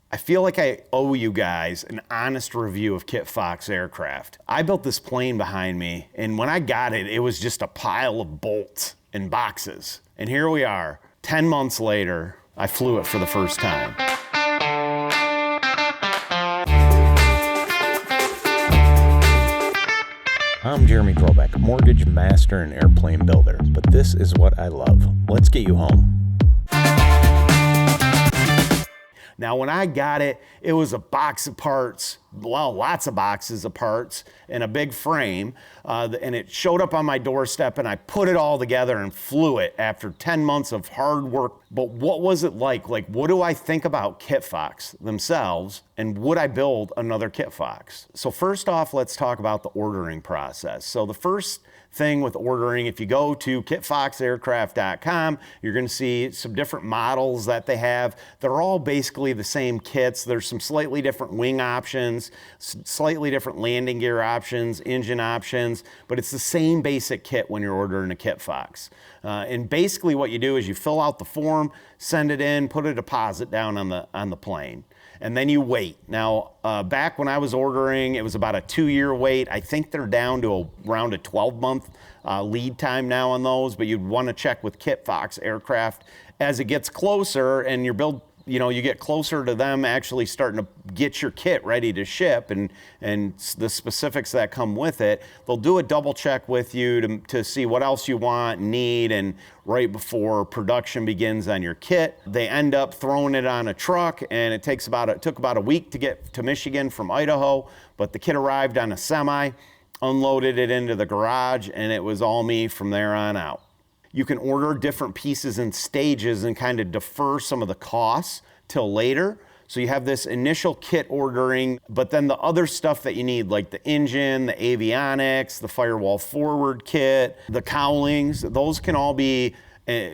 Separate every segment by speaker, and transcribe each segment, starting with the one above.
Speaker 1: I feel like I owe you guys an honest review of Kitfox aircraft. I built this plane behind me, and when I got it, it was just a pile of bolts and boxes. And here we are, 10 months later, I flew it for the first time. I'm Jeremy Krobeck, mortgage master and airplane builder, but this is what I love. Let's get you home. Now, when I got it, it was a box of parts, well, lots of boxes of parts in a big frame, and it showed up on my doorstep, and I put it all together and flew it after 10 months of hard work. But what was it like? Like, what do I think about Kitfox themselves, and would I build another Kitfox? So first off, let's talk about the ordering process. So the first thing with ordering, if you go to kitfoxaircraft.com, you're going to see some different models that they have. They're all basically the same kits. There's some slightly different wing options, slightly different landing gear options, engine options, but it's the same basic kit when you're ordering a Kitfox. And basically what you do is you fill out the form, send it in, put a deposit down on the plane, and then you wait. Now, back when I was ordering, it was about a 2-year wait. I think they're down to around a 12-month lead time now on those, but you'd want to check with Kitfox Aircraft as it gets closer and your build, you get closer to them actually starting to get your kit ready to ship and the specifics that come with it. They'll do a double check with you to see what else you want, need, and right before production begins on your kit, they end up throwing it on a truck, and it took about a week to get to Michigan from Idaho, but the kit arrived on a semi, unloaded it into the garage, and it was all me from there on out. You can order different pieces in stages and kind of defer some of the costs till later. So you have this initial kit ordering, but then the other stuff that you need, like the engine, the avionics, the firewall forward kit, the cowlings, those can all be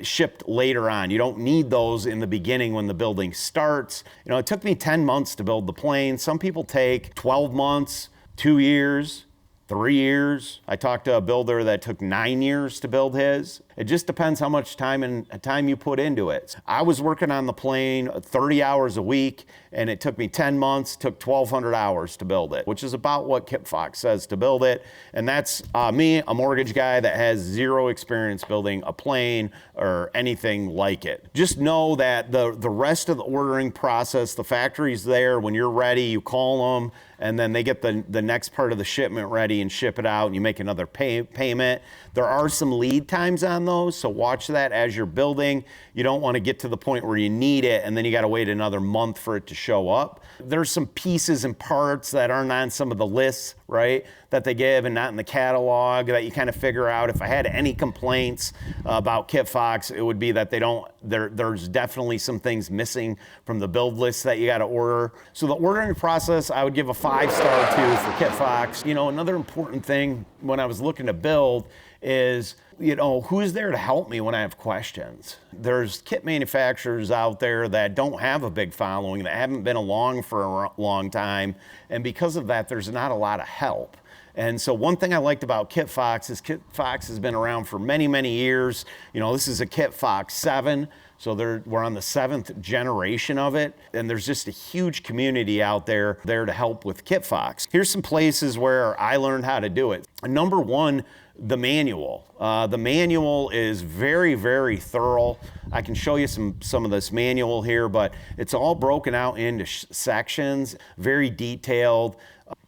Speaker 1: shipped later on. You don't need those in the beginning when the building starts. It took me 10 months to build the plane. Some people take 12 months, 2 years, 3 years. I talked to a builder that took 9 years to build his. It just depends how much time you put into it. I was working on the plane 30 hours a week, and it took me 10 months, took 1,200 hours to build it, which is about what Kitfox says to build it. And that's me, a mortgage guy that has zero experience building a plane or anything like it. Just know that the rest of the ordering process, the factory's there. When you're ready, you call them, and then they get the next part of the shipment ready and ship it out, and you make another payment. There are some lead times on those, so watch that as you're building. You don't want to get to the point where you need it and then you got to wait another month for it to show up. There's some pieces and parts that aren't on some of the lists, right, that they give and not in the catalog that you kind of figure out. If I had any complaints about Kitfox, it would be that there's definitely some things missing from the build list that you got to order. So the ordering process, I would give a 5-star to for Kitfox. Another important thing when I was looking to build is, who's there to help me when I have questions? There's kit manufacturers out there that don't have a big following, that haven't been along for a long time, and because of that, there's not a lot of help. And so one thing I liked about Kitfox is Kitfox has been around for many, many years. This is a Kitfox 7, so we're on the 7th generation of it, and there's just a huge community out there to help with Kitfox. Here's some places where I learned how to do it. Number one, the manual. The manual is very, very thorough. I can show you some of this manual here, but it's all broken out into sections, very detailed.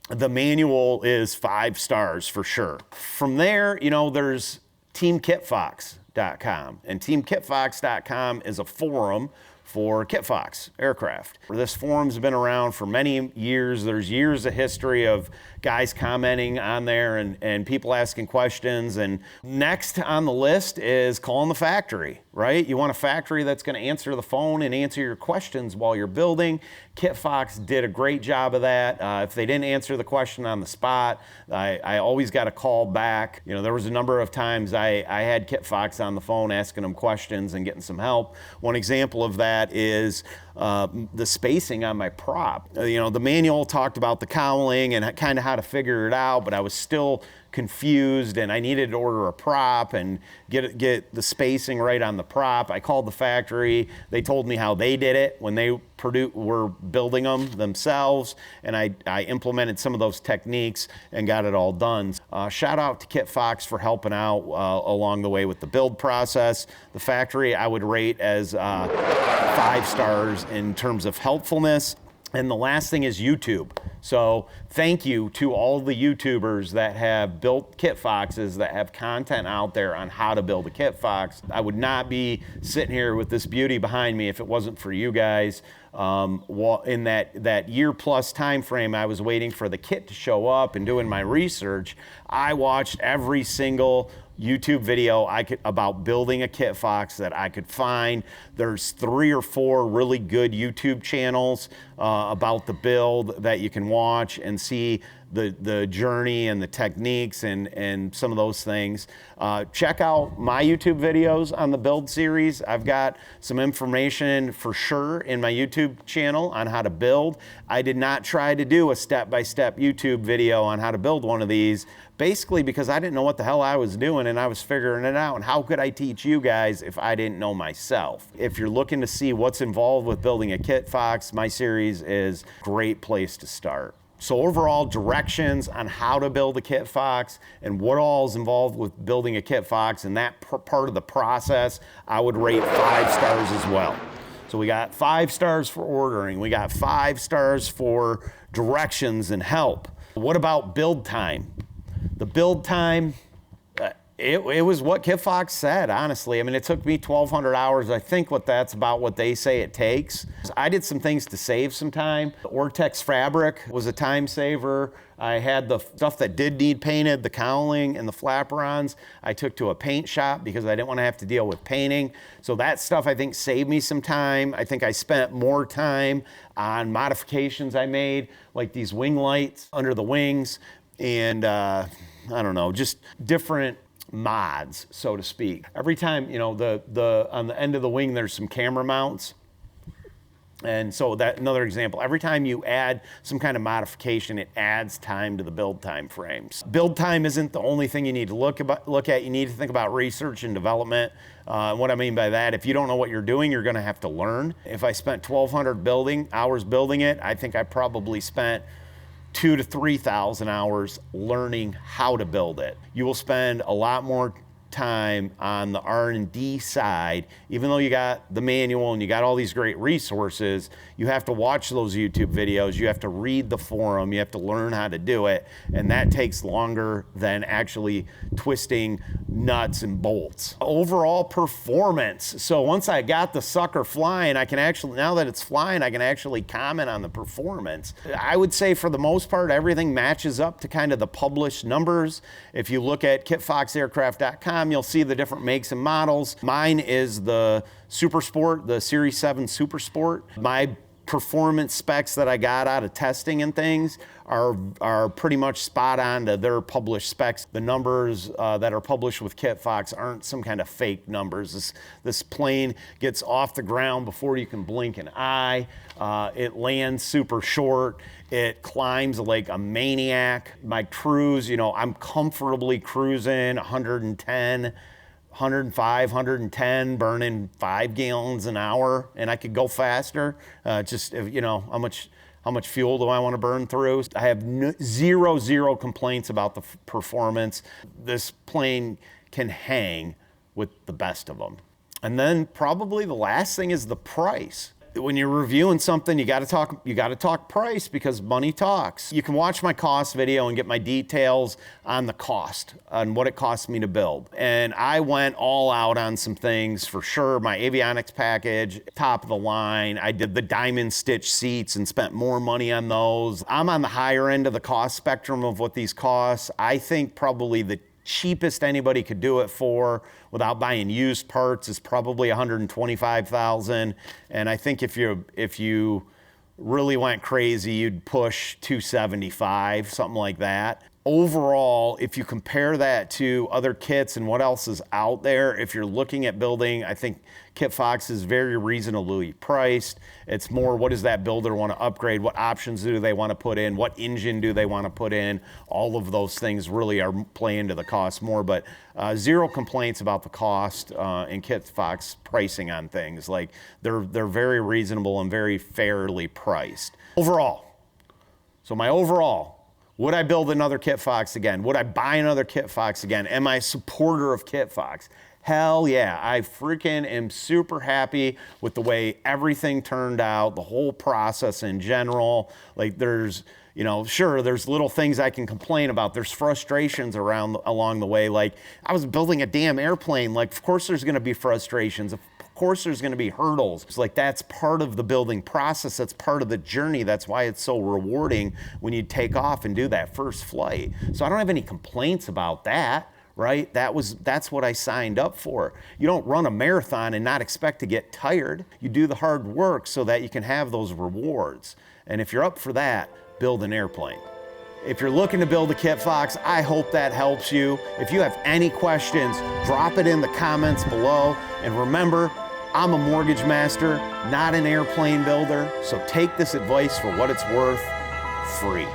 Speaker 1: The manual is 5 stars for sure. From there, there's teamkitfox.com, and teamkitfox.com is a forum for Kitfox aircraft. This forum's been around for many years. There's years of history of guys commenting on there and people asking questions. And next on the list is calling the factory, right? You want a factory that's going to answer the phone and answer your questions while you're building. Kitfox did a great job of that. If they didn't answer the question on the spot, I always got a call back. There was a number of times I had Kitfox on the phone asking them questions and getting some help. One example of that is the spacing on my prop. The manual talked about the cowling and kind of how to figure it out, but I was still confused and I needed to order a prop and get the spacing right on the prop. I called the factory. They told me how they did it when they were building them themselves, and I implemented some of those techniques and got it all done. Shout out to Kitfox for helping out along the way with the build process. The factory I would rate as 5 stars in terms of helpfulness. And the last thing is YouTube. So thank you to all the YouTubers that have built Kitfoxes, that have content out there on how to build a Kitfox. I would not be sitting here with this beauty behind me if it wasn't for you guys. In that year-plus time frame, I was waiting for the kit to show up and doing my research. I watched every single YouTube video about building a Kitfox that I could find. There's 3 or 4 really good YouTube channels about the build that you can watch and see the journey and the techniques and some of those things. Check out my YouTube videos on the build series. I've got some information for sure in my YouTube channel on how to build. I did not try to do a step-by-step YouTube video on how to build one of these, basically because I didn't know what the hell I was doing and I was figuring it out. And how could I teach you guys if I didn't know myself? If you're looking to see what's involved with building a Kitfox, my series is a great place to start. So overall, directions on how to build a Kitfox and what all is involved with building a Kitfox and that part of the process, I would rate 5 stars as well. So we got 5 stars for ordering. We got 5 stars for directions and help. What about build time? The build time, it was what Kitfox said, honestly. I mean, it took me 1,200 hours. I think that's about what they say it takes. I did some things to save some time. The Ortex fabric was a time saver. I had the stuff that did need painted, the cowling and the flaperons, I took to a paint shop because I didn't want to have to deal with painting. So that stuff I think saved me some time. I think I spent more time on modifications I made, like these wing lights under the wings and I don't know, just different mods, so to speak. Every time, you know, on the end of the wing, there's some camera mounts. And so that another example, every time you add some kind of modification, it adds time to the build time frames. Build time isn't the only thing you need to look at. You need to think about research and development. What I mean by that, if you don't know what you're doing, you're gonna have to learn. If I spent 1,200 hours building it, I think I probably spent 2,000 to 3,000 hours learning how to build it. You will spend a lot more time on the R&D side. Even though you got the manual and you got all these great resources, you have to watch those YouTube videos, you have to read the forum, you have to learn how to do it, and that takes longer than actually twisting nuts and bolts. Overall performance. So once I got the sucker flying, I can actually, now that it's flying, I can actually comment on the performance. I would say for the most part, everything matches up to kind of the published numbers. If you look at kitfoxaircraft.com, you'll see the different makes and models. Mine is the Super Sport, the Series 7 Super Sport. My performance specs that I got out of testing and things are pretty much spot on to their published specs. The numbers that are published with Kitfox aren't some kind of fake numbers. This plane gets off the ground before you can blink an eye. It lands super short. It climbs like a maniac. My cruise, you know, I'm comfortably cruising 110, 105, 110, burning 5 gallons an hour, and I could go faster. Just, you know, how much fuel do I want to burn through? I have zero complaints about the performance. This plane can hang with the best of them. And then probably the last thing is the price. When you're reviewing something, you got to talk price because money talks. You can watch my cost video and get my details on the cost, on what it cost me to build. And I went all out on some things for sure. My Avionics package, top of the line. I did the diamond stitch seats and spent more money on those. I'm on the higher end of the cost spectrum of what these cost. I think probably the cheapest anybody could do it for without buying used parts is probably $125,000. And I think if you really went crazy, you'd push $275, something like that. overall, if you compare that to other kits and what else is out there, if you're looking at building, I think Kitfox is very reasonably priced. It's more, what does that builder want to upgrade? What options do they want to put in? What engine do they want to put in? All of those things really are play into the cost more, but zero complaints about the cost in Kitfox pricing on things. Like they're very reasonable and very fairly priced. Overall, so my overall, would I build another Kitfox again? Would I buy another Kitfox again? Am I a supporter of Kitfox? Hell yeah, I freaking am super happy with the way everything turned out, the whole process in general. Like there's, you know, sure, there's little things I can complain about. There's frustrations along the way. Like I was building a damn airplane. Like, of course there's gonna be frustrations. Of course there's gonna be hurdles. It's like that's part of the building process. That's part of the journey. That's why it's so rewarding when you take off and do that first flight. So I don't have any complaints about that, right? That's what I signed up for. You don't run a marathon and not expect to get tired. You do the hard work so that you can have those rewards. And if you're up for that, build an airplane. If you're looking to build a Kitfox, I hope that helps you. If you have any questions, drop it in the comments below. And remember, I'm a mortgage master, not an airplane builder. So take this advice for what it's worth, free.